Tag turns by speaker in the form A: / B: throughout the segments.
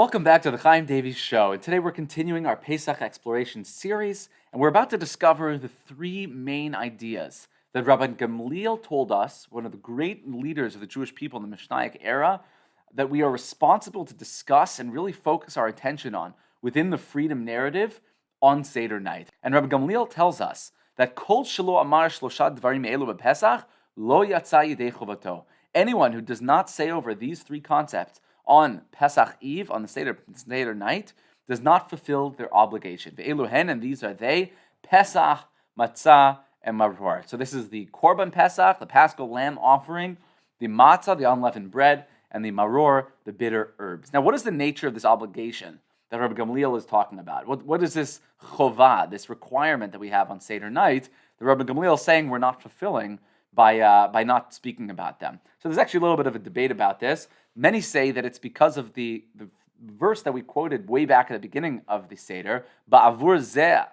A: Welcome back to the Chaim Davies Show, and today we're continuing our Pesach exploration series, and we're about to discover the three main ideas that Rabban Gamliel told us, one of the great leaders of the Jewish people in the Mishnaic era, that we are responsible to discuss and really focus our attention on within the freedom narrative on Seder night. And Rabban Gamliel tells us that Kol shelo amar shlosha dvarim elu b'Pesach lo yatsa yidei chovato. Anyone who does not say over these three concepts on Pesach Eve, on the Seder night, does not fulfill their obligation. Ve'eluhen, and these are they, Pesach, Matzah, and Marror. So this is the Korban Pesach, the Paschal Lamb offering, the Matzah, the unleavened bread, and the Marror, the bitter herbs. Now, what is the nature of this obligation that Rabban Gamliel is talking about? What is this chovah, this requirement that we have on Seder night, that Rabban Gamliel is saying we're not fulfilling by not speaking about them? So there's actually a little bit of a debate about this. Many say that it's because of the verse that we quoted way back at the beginning of the Seder, Ba'avur zeh,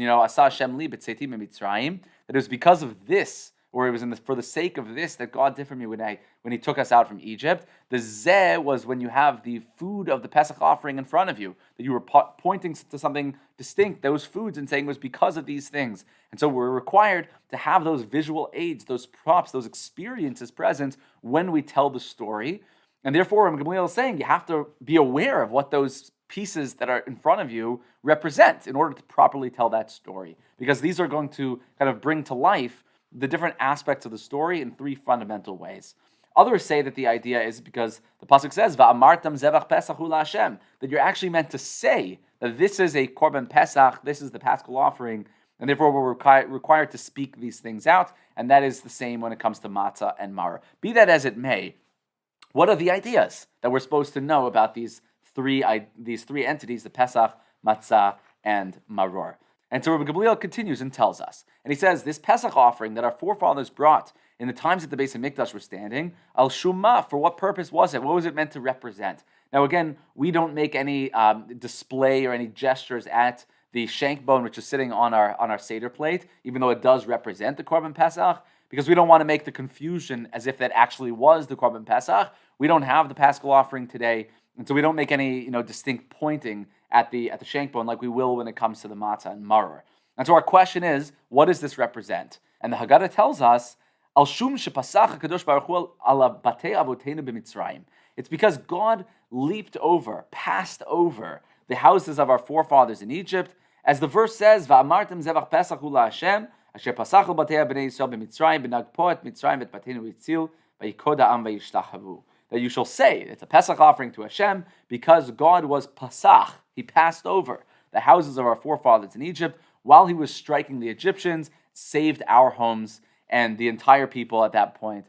A: asa Hashem li b'tzeiti mitzrayim, that it was because of this, or it was for the sake of this, that God did for me when He took us out from Egypt. The zeh was when you have the food of the Pesach offering in front of you, that you were pointing to something distinct, those foods, and saying it was because of these things. And so we're required to have those visual aids, those props, those experiences present when we tell the story. And therefore, Rabban Gamliel is saying you have to be aware of what those pieces that are in front of you represent in order to properly tell that story. Because these are going to kind of bring to life the different aspects of the story in three fundamental ways. Others say that the idea is because the pasuk says, "Va'amartam zevach Pesach hu la'Hashem," that you're actually meant to say that this is a Korban Pesach, this is the Paschal offering, and therefore we're required to speak these things out, and that is the same when it comes to Matzah and Marror. Be that as it may, what are the ideas that we're supposed to know about these three entities, the Pesach, Matzah, and Marror? And so Rabban Gamliel continues and tells us, and he says, this Pesach offering that our forefathers brought in the times that the Beis HaMikdash were standing, al shumah, for what purpose was it? What was it meant to represent? Now again, we don't make any display or any gestures at the shank bone which is sitting on our Seder plate, even though it does represent the Korban Pesach, because we don't want to make the confusion as if that actually was the Korban Pesach. We don't have the Paschal offering today, and so we don't make any distinct pointing at the shank bone like we will when it comes to the Matzah and Marror. And so our question is, what does this represent? And the Haggadah tells us, Al shum shepasach HaKadosh Baruch Hu ala batei avoteinu b'Mitzrayim. It's because God passed over the houses of our forefathers in Egypt, as the verse says, Va'amartem zevach Pesach hu la'Hashem, asher pasach al batei b'nei Yisrael b'Mitzrayim, b'nagpo et Mitzrayim et batenu v'yitzil, v'yikod ha'am v'yishtachavu. That you shall say, it's a Pesach offering to Hashem, because God was Pasach, He passed over the houses of our forefathers in Egypt while He was striking the Egyptians, saved our homes, and the entire people at that point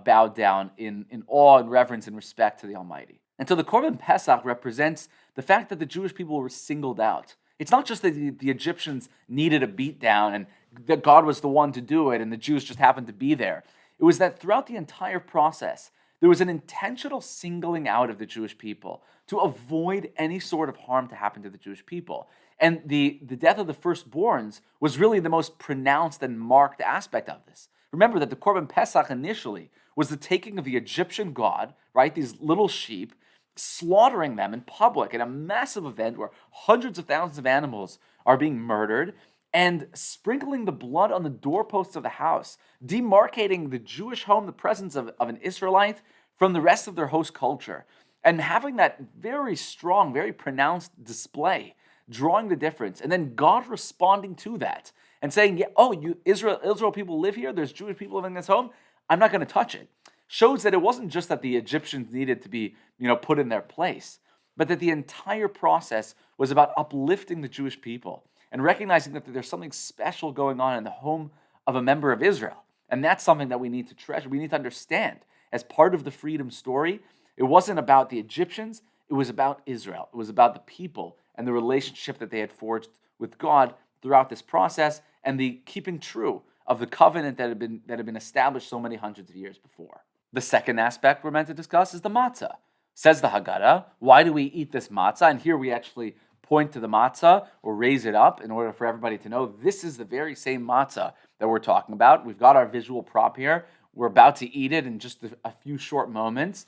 A: bowed down in awe and reverence and respect to the Almighty. And so the Korban Pesach represents the fact that the Jewish people were singled out. It's not just that the Egyptians needed a beatdown and that God was the one to do it and the Jews just happened to be there. It was that throughout the entire process, there was an intentional singling out of the Jewish people to avoid any sort of harm to happen to the Jewish people. And the death of the firstborns was really the most pronounced and marked aspect of this. Remember that the Korban Pesach initially was the taking of the Egyptian god, right, these little sheep, slaughtering them in public in a massive event where hundreds of thousands of animals are being murdered, and sprinkling the blood on the doorposts of the house, demarcating the Jewish home, the presence of an Israelite, from the rest of their host culture, and having that very strong, very pronounced display, drawing the difference, and then God responding to that and saying, "Yeah, oh, you Israel people live here, there's Jewish people living in this home, I'm not going to touch it," shows that it wasn't just that the Egyptians needed to be put in their place, but that the entire process was about uplifting the Jewish people and recognizing that there's something special going on in the home of a member of Israel. And that's something that we need to treasure. We need to understand. As part of the freedom story, it wasn't about the Egyptians, it was about Israel. It was about the people and the relationship that they had forged with God throughout this process and the keeping true of the covenant that had been established so many hundreds of years before. The second aspect we're meant to discuss is the matzah. Says the Haggadah, why do we eat this matzah? And here we actually point to the matzah or raise it up in order for everybody to know this is the very same matzah that we're talking about. We've got our visual prop here. We're about to eat it in just a few short moments.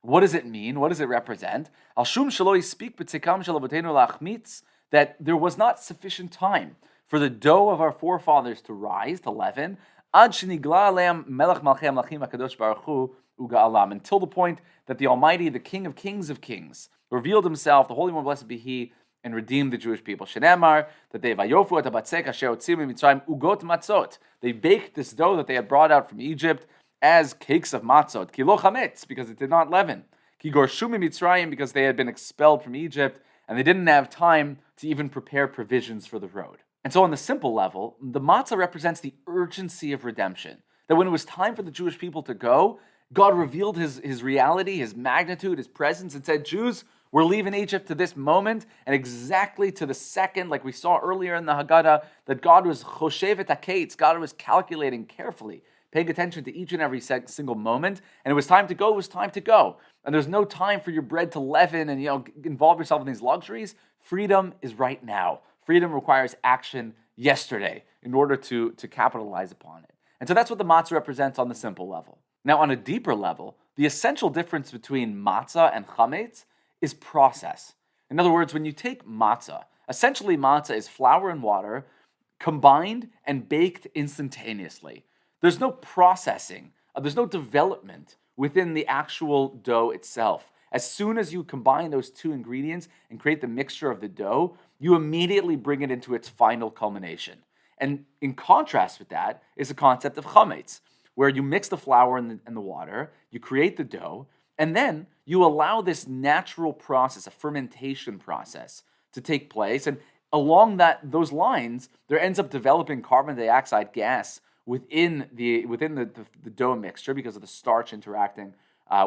A: What does it mean? What does it represent? Al shum shelo yispik b'tzikam shel avotenu lachmitz, that there was not sufficient time for the dough of our forefathers to rise, to leaven, ad shenigla aleim melech malchei amlachim hakadosh baruch hu uga'alam, until the point that the Almighty, the King of Kings, revealed himself, the Holy One, blessed be He, and redeemed the Jewish people. Shenemar, that they vayofu et habatzek asher hotzim mitzrayim ugot matzot. They baked this dough that they had brought out from Egypt as cakes of matzot. Ki lo chametz, because it did not leaven. Ki gorshu mitzrayim, because they had been expelled from Egypt, and they didn't have time to even prepare provisions for the road. And so on the simple level, the matzah represents the urgency of redemption. That when it was time for the Jewish people to go, God revealed his reality, his magnitude, his presence, and said, Jews, we're leaving Egypt to this moment, and exactly to the second, like we saw earlier in the Haggadah, that God was choshev et haketz, God was calculating carefully, paying attention to each and every single moment, and it was time to go, it was time to go. And there's no time for your bread to leaven and involve yourself in these luxuries. Freedom is right now. Freedom requires action yesterday in order to capitalize upon it. And so that's what the matzah represents on the simple level. Now, on a deeper level, the essential difference between matzah and chametz is process. In other words, when you take matzah, essentially matzah is flour and water combined and baked instantaneously. There's no processing, there's no development within the actual dough itself. As soon as you combine those two ingredients and create the mixture of the dough, you immediately bring it into its final culmination. And in contrast with that is the concept of chametz, where you mix the flour and the water, you create the dough, and then you allow this natural process, a fermentation process, to take place. And along those lines, there ends up developing carbon dioxide gas within the dough mixture because of the starch interacting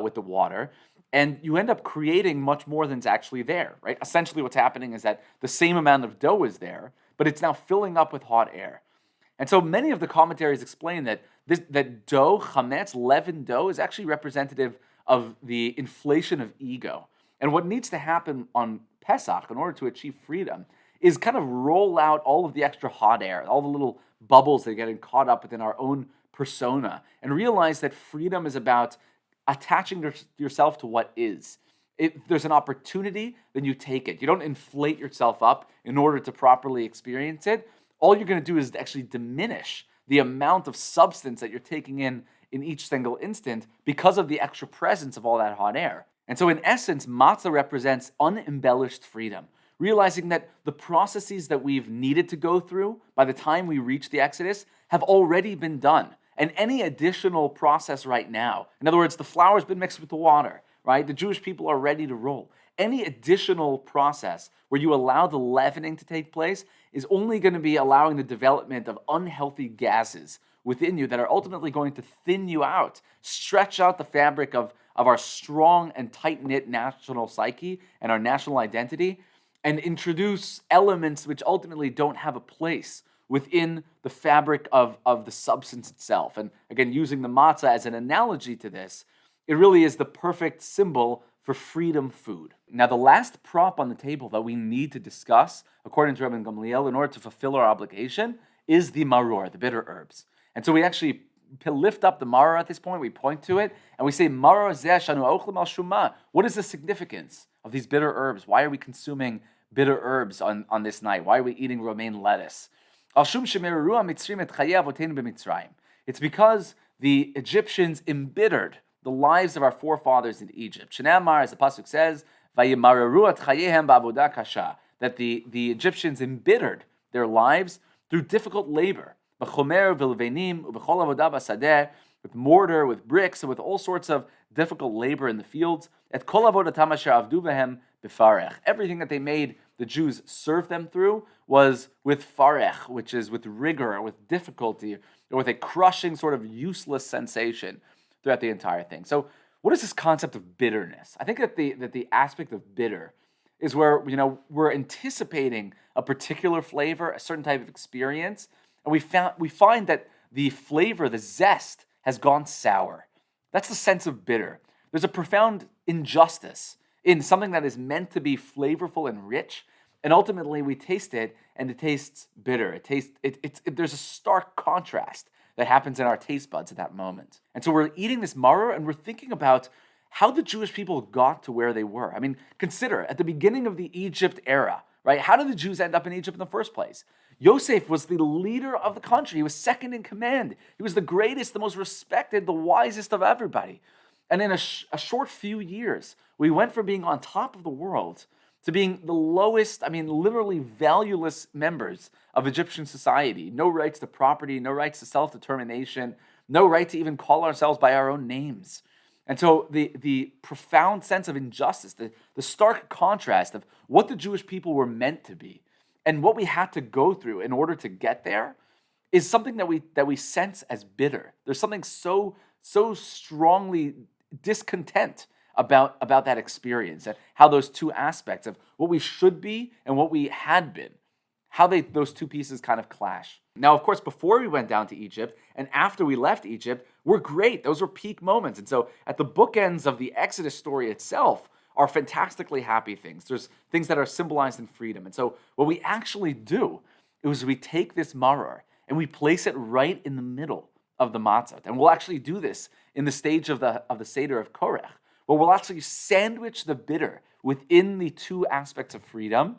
A: with the water. And you end up creating much more than's actually there, right? Essentially what's happening is that the same amount of dough is there, but it's now filling up with hot air. And so many of the commentaries explain that that dough, chametz, leavened dough, is actually representative of the inflation of ego. And what needs to happen on Pesach in order to achieve freedom is kind of roll out all of the extra hot air, all the little bubbles that are getting caught up within our own persona, and realize that freedom is about attaching yourself to what is. If there's an opportunity, then you take it. You don't inflate yourself up in order to properly experience it. All you're going to do is actually diminish the amount of substance that you're taking in each single instant because of the extra presence of all that hot air. And so in essence, matzah represents unembellished freedom, realizing that the processes that we've needed to go through by the time we reach the Exodus have already been done. And any additional process right now, in other words, the flour's been mixed with the water, right? The Jewish people are ready to roll. Any additional process where you allow the leavening to take place is only going to be allowing the development of unhealthy gases within you that are ultimately going to thin you out, stretch out the fabric of our strong and tight-knit national psyche and our national identity, and introduce elements which ultimately don't have a place within the fabric of the substance itself. And again, using the matzah as an analogy to this, it really is the perfect symbol for freedom food. Now, the last prop on the table that we need to discuss, according to Rabban Gamliel, in order to fulfill our obligation, is the marror, the bitter herbs. And so we actually lift up the marror at this point, we point to it, and we say, Marror zeh shanu ochlim al shumah. What is the significance of these bitter herbs? Why are we consuming bitter herbs on this night? Why are we eating romaine lettuce? Al shum shemeru mitzrim et chayei avotenu b'mitzrayim. It's because the Egyptians embittered the lives of our forefathers in Egypt. Shenamar, as the pasuk says, vayimareru et chayehem ba'avodah kasha, that the Egyptians embittered their lives through difficult labor. B'chomer v'levenim u'b'chol avodah b'sadeh, with mortar, with bricks, and with all sorts of difficult labor in the fields. Et kol avodatam asher avdu behem b'farech. Everything that they made the Jews served them through was with farech, which is with rigor, with difficulty, or with a crushing sort of useless sensation throughout the entire thing. So what is this concept of bitterness? I think that the aspect of bitter is where we're anticipating a particular flavor, a certain type of experience, and we find that the flavor, the zest, has gone sour. That's the sense of bitter. There's a profound injustice in something that is meant to be flavorful and rich, and ultimately we taste it, and it tastes bitter. There's a stark contrast that happens in our taste buds at that moment. And so we're eating this marror, and we're thinking about how the Jewish people got to where they were. I mean, consider at the beginning of the Egypt era, right? How did the Jews end up in Egypt in the first place? Yosef was the leader of the country. He was second in command. He was the greatest, the most respected, the wisest of everybody. And in a short few years, we went from being on top of the world to being the lowest, I mean, literally valueless members of Egyptian society. No rights to property, no rights to self-determination, no right to even call ourselves by our own names. And so the profound sense of injustice, the stark contrast of what the Jewish people were meant to be and what we had to go through in order to get there is something that we sense as bitter. There's something so strongly discontent about that experience and how those two aspects of what we should be and what we had been, how those two pieces kind of clash. Now, of course, before we went down to Egypt and after we left Egypt were great. Those were peak moments. And so at the bookends of the Exodus story itself are fantastically happy things. There's things that are symbolized in freedom. And so what we actually do is we take this Marror and we place it right in the middle of the Matzah. And we'll actually do this in the stage of the Seder of Korach, where we'll actually sandwich the bitter within the two aspects of freedom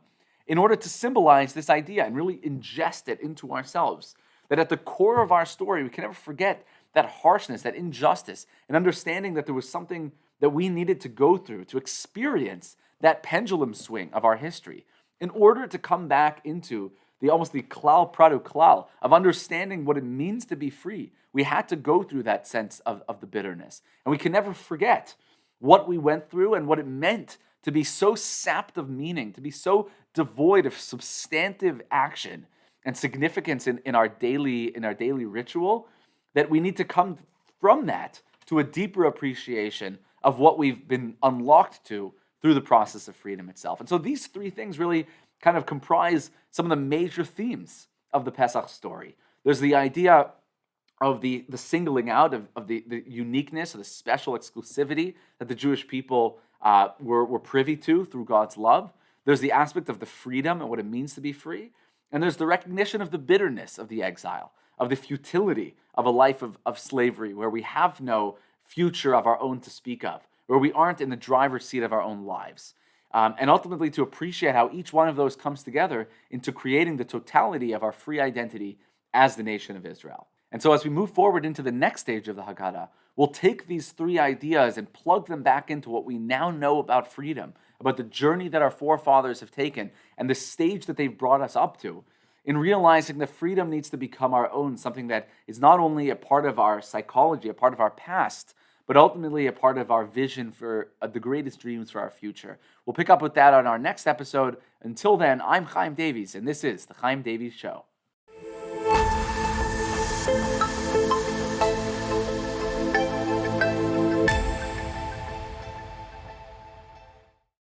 A: in order to symbolize this idea and really ingest it into ourselves. That at the core of our story, we can never forget that harshness, that injustice, and understanding that there was something that we needed to go through to experience that pendulum swing of our history in order to come back into almost the klal pradu klal of understanding what it means to be free. We had to go through that sense of the bitterness. And we can never forget what we went through and what it meant to be so sapped of meaning, to be so devoid of substantive action and significance in our daily ritual, that we need to come from that to a deeper appreciation of what we've been unlocked to through the process of freedom itself. And so these three things really kind of comprise some of the major themes of the Pesach story. There's the idea of the singling out of the uniqueness, of the special exclusivity that the Jewish people were privy to through God's love. There's the aspect of the freedom and what it means to be free. And there's the recognition of the bitterness of the exile, of the futility of a life of slavery where we have no future of our own to speak of, where we aren't in the driver's seat of our own lives. And ultimately to appreciate how each one of those comes together into creating the totality of our free identity as the nation of Israel. And so as we move forward into the next stage of the Haggadah, we'll take these three ideas and plug them back into what we now know about freedom, about the journey that our forefathers have taken and the stage that they've brought us up to, in realizing that freedom needs to become our own, something that is not only a part of our psychology, a part of our past, but ultimately a part of our vision for the greatest dreams for our future. We'll pick up with that on our next episode. Until then, I'm Chaim Davies, and this is the Chaim Davies Show.